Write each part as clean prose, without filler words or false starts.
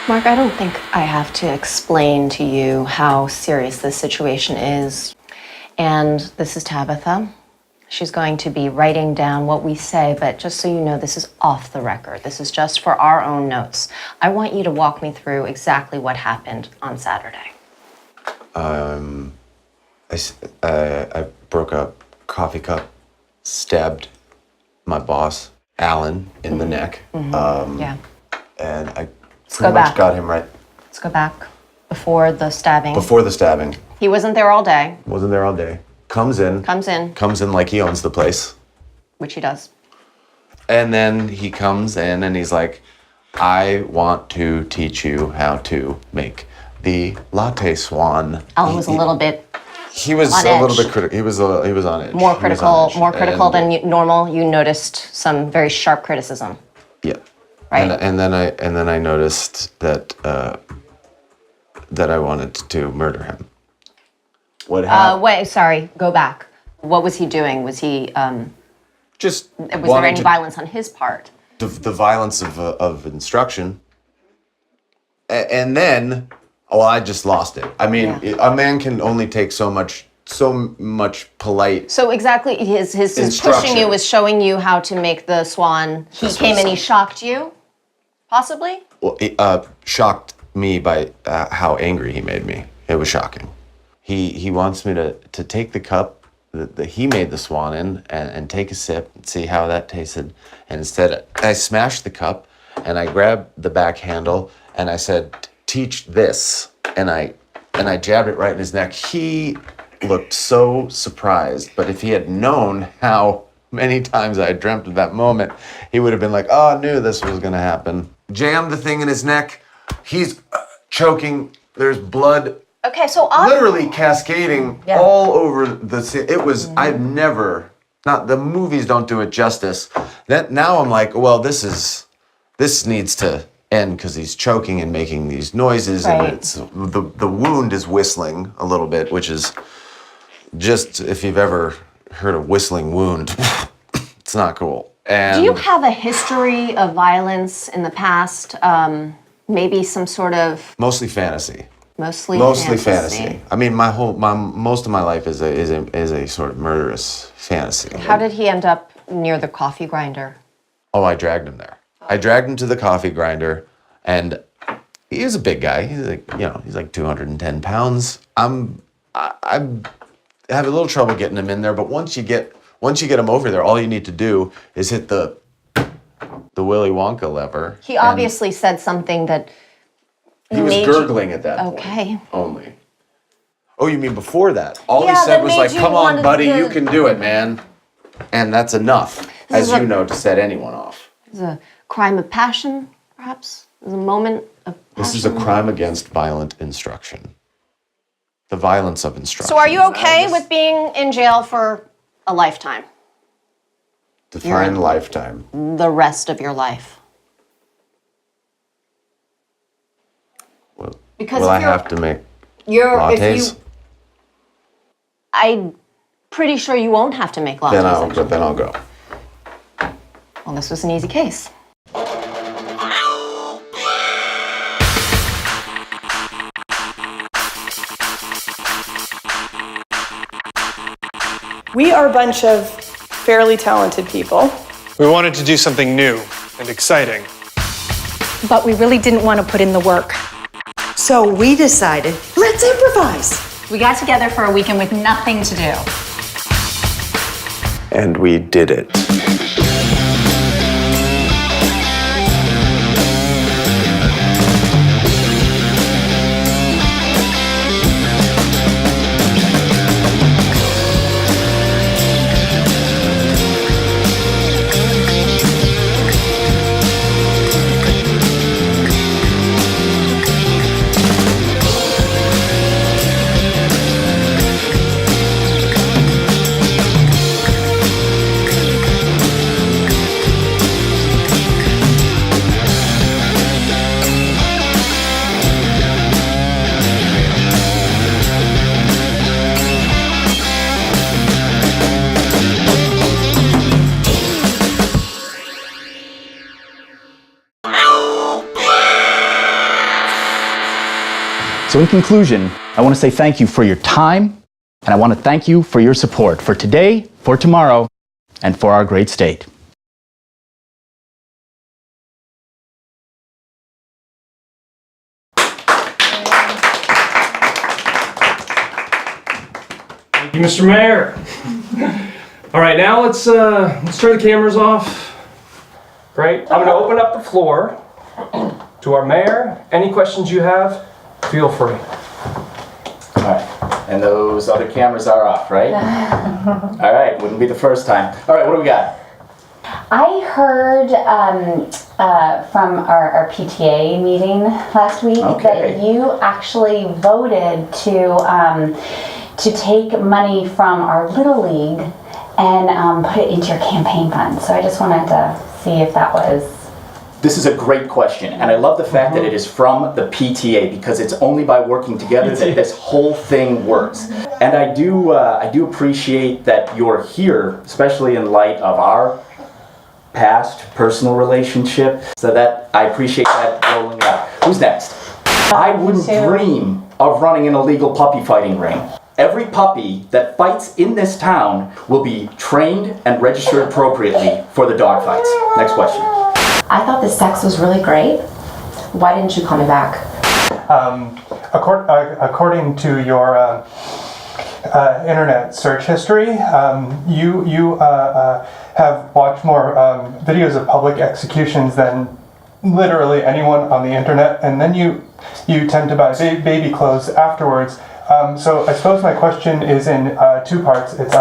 Mark, I don't think I have to explain to you how serious this situation is. And this is Tabitha. She's going to be writing down what we say, but just so you know, this is off the record. This is just for our own notes. I want you to walk me through exactly what happened on Saturday. I broke a coffee cup, stabbed my boss, Alan, in the neck. Yeah. And I go pretty much back. got him right Let's go back before the stabbing. before the stabbing. He wasn't there all day. Wasn't there all day. Comes in like he owns the place. Which he does. And then he comes in and he's like, I want to teach you how to make the latte swan. Alan was a little bit He was on a little edge. bit critical. He was on edge. more He was on critical edge. And- than normal. You noticed some very sharp criticism. Yeah. Right. And then I noticed that that I wanted to murder him. What happened? Wait, sorry, go back. What was he doing? Was he, Just was there wanted any to- violence on his part? the violence of instruction. And then, I just lost it. I mean, Yeah. a man can only take so much polite. So exactly, his pushing Instruction. you was showing you how to make the swan. He This came was- and he shocked you, possibly? Well, it shocked me by how angry he made me. It was shocking. He wants me to take the cup that he made the swan in and take a sip and see how that tasted. And instead, I smashed the cup and I grabbed the back handle and I said, "Teach this." And I jabbed it right in his neck. He looked so surprised. But if he had known how many times I had dreamt of that moment, he would have been like, "Oh, I knew this was going to happen." Jammed the thing in his neck. He's choking. There's blood Okay, so literally cascading Yeah. all over it was I've never, not the movies don't do it justice. That now I'm like, well, this needs to end because he's choking and making these noises Right. and it's the wound is whistling a little bit, which is just, if you've ever heard a whistling wound, it's not cool. And do you have a history of violence in the past? Maybe some sort of mostly fantasy. mostly fantasy. I mean, most of my life is a sort of murderous fantasy. How did he end up near the coffee grinder? Oh, I dragged him there. I dragged him to the coffee grinder, and he was a big guy. He's like 210 pounds. I have a little trouble getting him in there, but once you get him over there, all you need to do is hit the Willy Wonka lever. He and obviously said something that he was made you- gurgling at that Okay. point only. Oh, you mean before that? All Yeah, he said that was made like, you "Come on, wanted buddy, to- you can do it, man," and that's enough, as is a- you know, to set anyone off. It was a crime of passion, perhaps? It was a moment of passion. This is a crime against violent instruction. The violence of instruction. So are you okay with being in jail for a lifetime? Define lifetime. The rest of your life? Well, Because will if I you're- have to make If lattes? you, I'm pretty sure you won't have to make lattes. Then I'll go. Well, this was an easy case. We are a bunch of fairly talented people. We wanted to do something new and exciting. But we really didn't want to put in the work. So we decided, let's improvise. We got together for a weekend with nothing to do. And we did it. So in conclusion, I want to say thank you for your time, and I want to thank you for your support for today, for tomorrow, and for our great state. Thank you, Mr. Mayor. All right, now let's turn the cameras off. Great. I'm going to open up the floor to our mayor. Any questions you have, feel free. All right, and those other cameras are off, right? All right, wouldn't be the first time. All right, what do we got? I heard from our PTA meeting last week that you actually voted to take money from our Little League and put it into your campaign fund. So I just wanted to see if that was... This is a great question, and I love the fact that it is from the PTA, because it's only by working together that this whole thing works. And I do appreciate that you're here, especially in light of our past personal relationship, so that I appreciate that rolling out. Who's next? I wouldn't dream of running an illegal puppy fighting ring. Every puppy that fights in this town will be trained and registered appropriately for the dog fights. Next question. I thought the sex was really great. Why didn't you call me back? According to your internet search history, you have watched more videos of public executions than literally anyone on the internet, and then you tend to buy baby clothes afterwards. So I suppose my question is in two parts. It's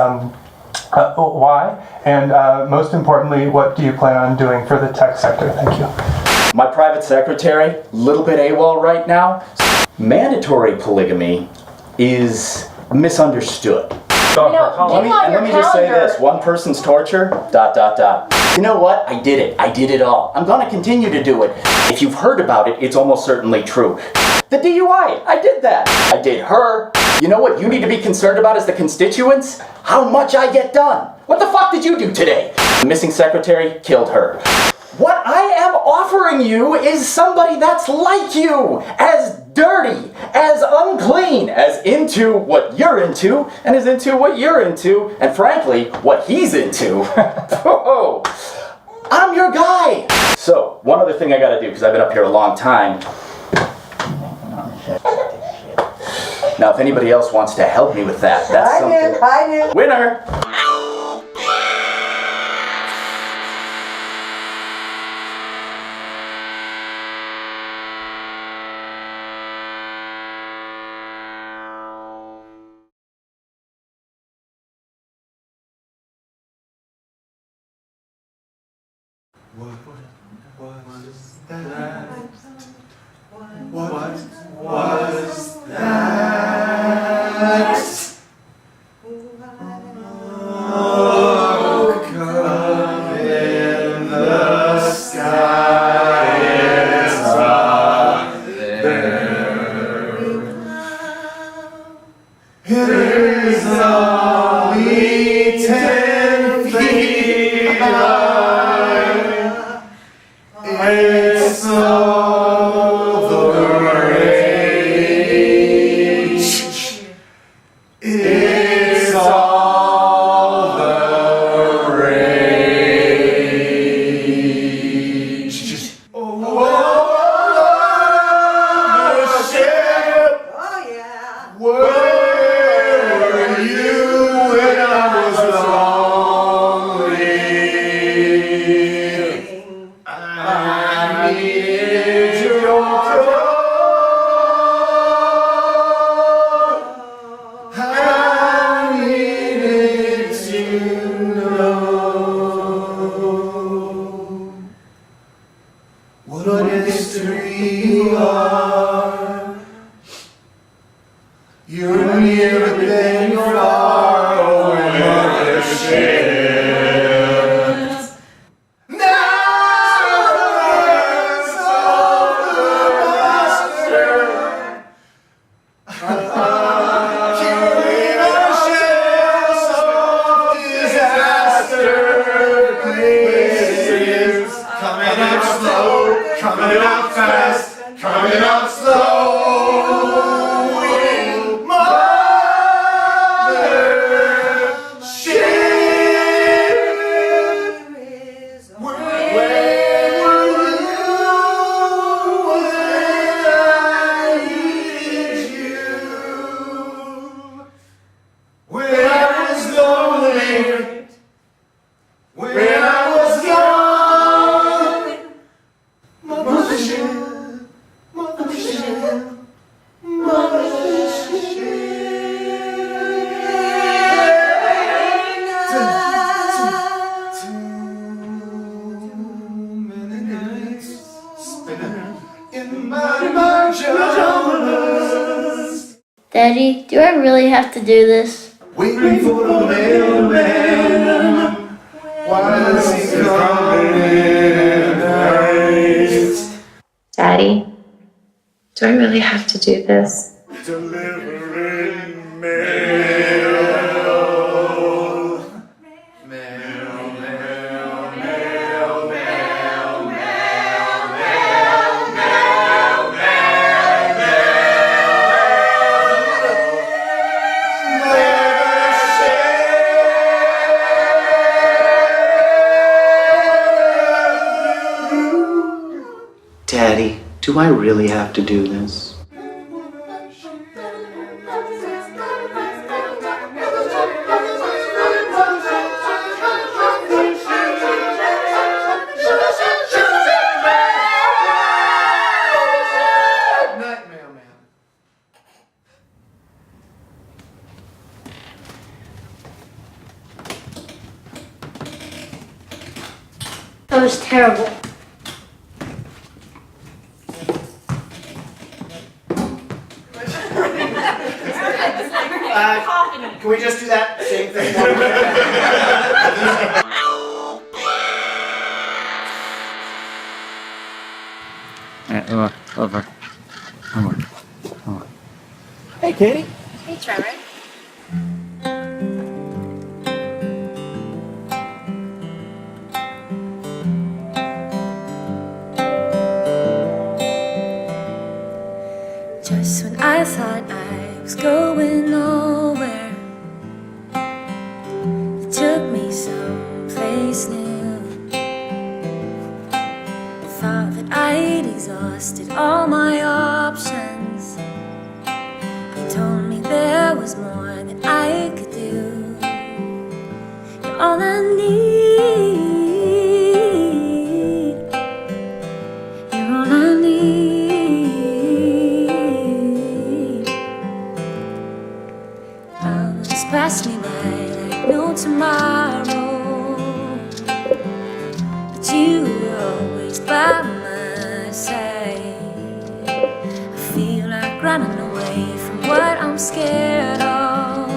why, and most importantly, what do you plan on doing for the tech sector? Thank you. My private secretary, little bit AWOL right now. Mandatory polygamy is misunderstood. Let me just say this, one person's torture, ... You know what? I did it. I did it all. I'm gonna continue to do it. If you've heard about it, it's almost certainly true. The DUI, I did that. I did her. You know what you need to be concerned about as the constituents? How much I get done. What the fuck did you do today? The missing secretary killed her. What I am offering you is somebody that's like you, as dirty, as unclean, as into what you're into, and is into what you're into, and frankly, what he's into. Oh, I'm your guy. So, one other thing I gotta do, because I've been up here a long time. Now, if anybody else wants to help me with that, that's something. I did. Winner! It's so the rain. Daddy, do I really have to do this? Waiting for the mailman. While he's coming night. Daddy, do I really have to do this? Delivering mail. Daddy, do I really have to do this? That was terrible. Can we just do that same thing? Over. Hey, Katie. Hey, Trevor. Just when I thought I was going nowhere, you took me someplace new. Thought that I'd exhausted all my options. You told me there was more that I could do. You're all I need. You're all I need. Pass me by like no tomorrow, but you were always by my side. I feel like running away from what I'm scared of,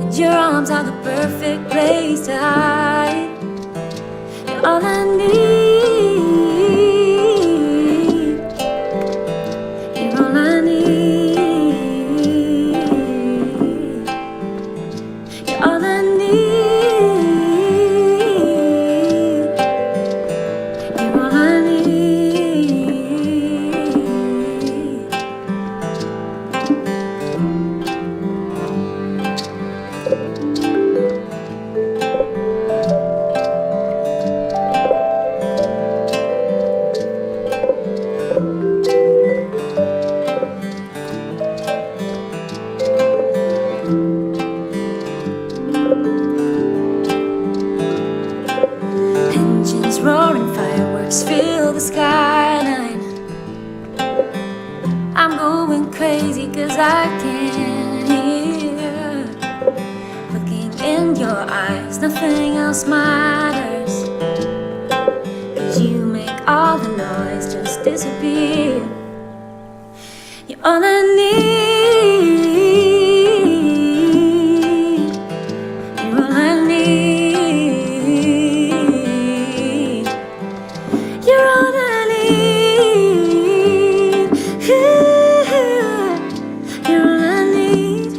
and your arms are the perfect place to hide. You're all I need. You're all I need. All I need, you're all I Engines roaring, fireworks fill the skyline. I'm going crazy 'cause I can't hear. Looking in your eyes, nothing else matters, 'cause you make all the noise just disappear. You're all I need. You're all I need. You're all I need. You're all I need.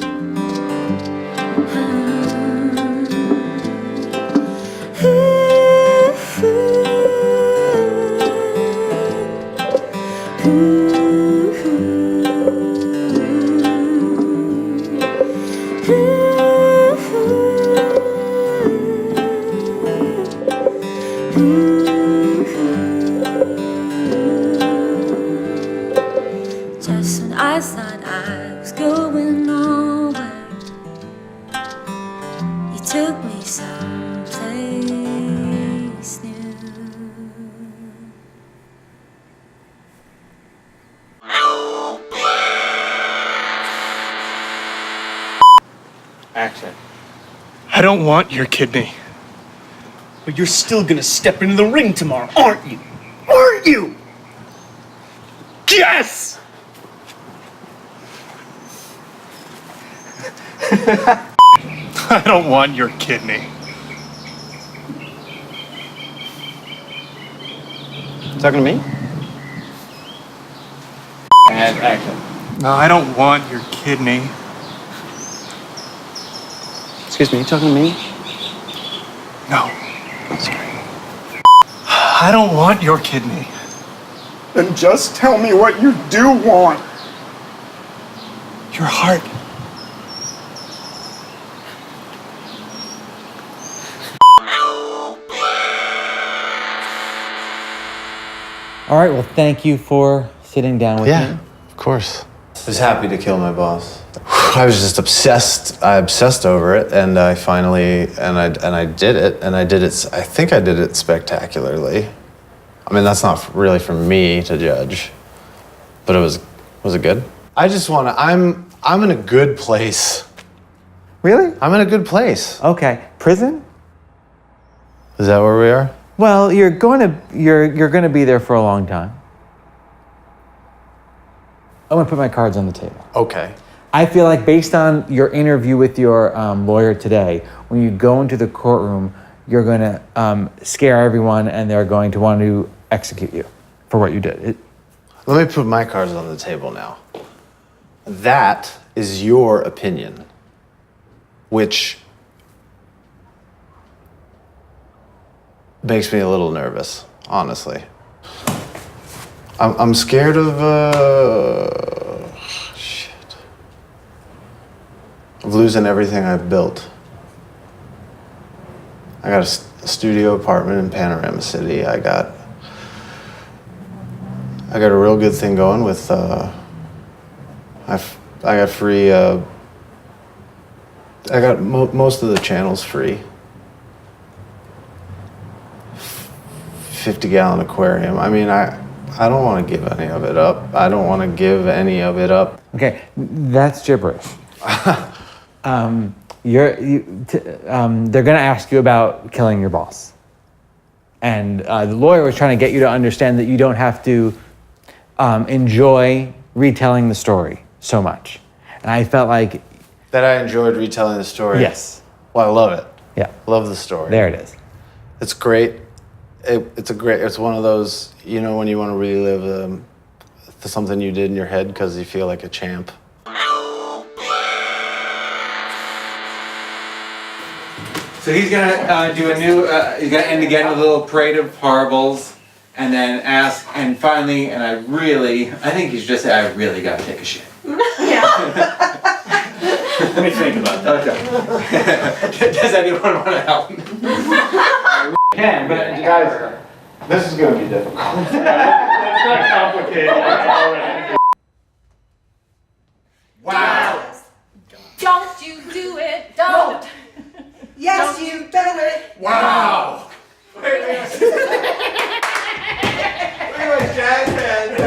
Just when I thought I was going nowhere, you took me someplace new. Action. I don't want your kidney. But you're still gonna step into the ring tomorrow, aren't you? Aren't you? Yes! I don't want your kidney. Talking to me? And action. No, I don't want your kidney. Excuse me, you talking to me? No. Sorry. I don't want your kidney. Then just tell me what you do want. Your heart. All right, well, thank you for sitting down with me. Yeah, of course. I was happy to kill my boss. I was just obsessed. I obsessed over it, and I finally, I did it, and I did it. I think I did it spectacularly. I mean, that's not really for me to judge, but was it good? I just want to. I'm in a good place. Really? I'm in a good place. Okay. Prison? Is that where we are? Well, you're going to be there for a long time. I'm going to put my cards on the table. Okay. I feel like based on your interview with your lawyer today, when you go into the courtroom, you're going to scare everyone and they're going to want to execute you for what you did. Let me put my cards on the table now. That is your opinion, which makes me a little nervous, honestly. I'm scared of of losing everything I've built. I got a studio apartment in Panorama City. I got a real good thing going with. I got free. I got most of the channels free. 50-gallon aquarium. I mean, I don't want to give any of it up. I don't want to give any of it up. Okay, that's gibberish. They're going to ask you about killing your boss. And the lawyer was trying to get you to understand that you don't have to enjoy retelling the story so much. And I felt like... That I enjoyed retelling the story? Yes. Well, I love it. Yeah. Love the story. There it is. It's great. It's one of those, you know, when you want to relive something you did in your head because you feel like a champ. So he's gonna do a new. He's gonna end again with a little parade of horribles, and then ask. And finally, and I think he's just say, I really gotta take a shit. Let me think about that. Okay. Does anyone want to help? Can, but guys, this is going to be difficult. It's not complicated. Wow. Don't you do it. Don't. Yes, you do it. Wow. Look at my jazz hands.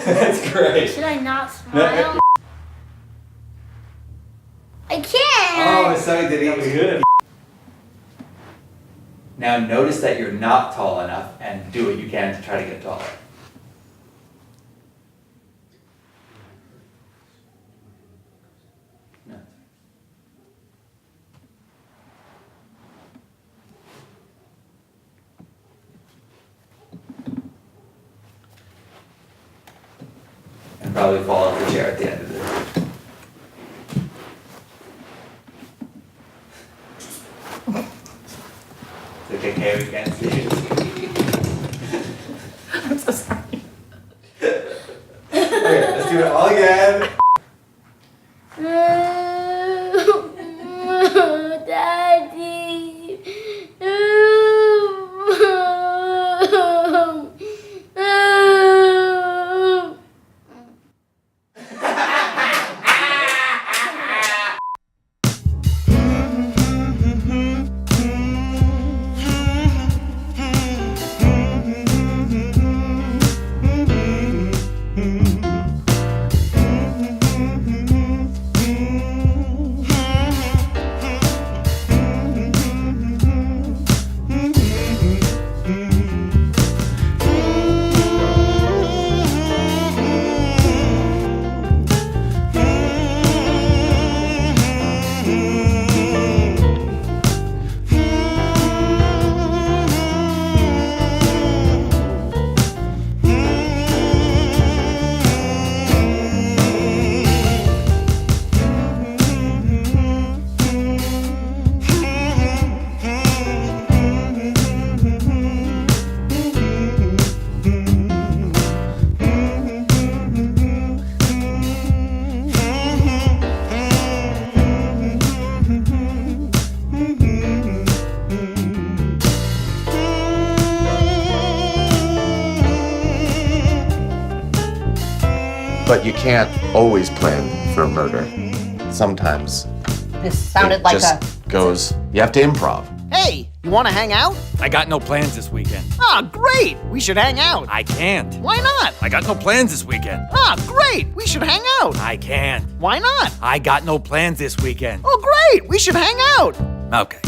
That's great. Should I not smile? I can't. Oh, sorry, did he? That was good. Now notice that you're not tall enough and do what you can to try to get taller. No. And probably fall off the chair at the end of this. It's okay, we can't see you. I'm so sorry. Okay, let's do it all again. Daddy. But you can't always plan for murder. Sometimes This sounded it like just goes. You have to improv. Hey, you want to hang out? I got no plans this weekend. Ah, great! We should hang out. I can't. Why not? I got no plans this weekend. Ah, great! We should hang out. I can't. Why not? I got no plans this weekend. Oh, great! We should hang out. Okay.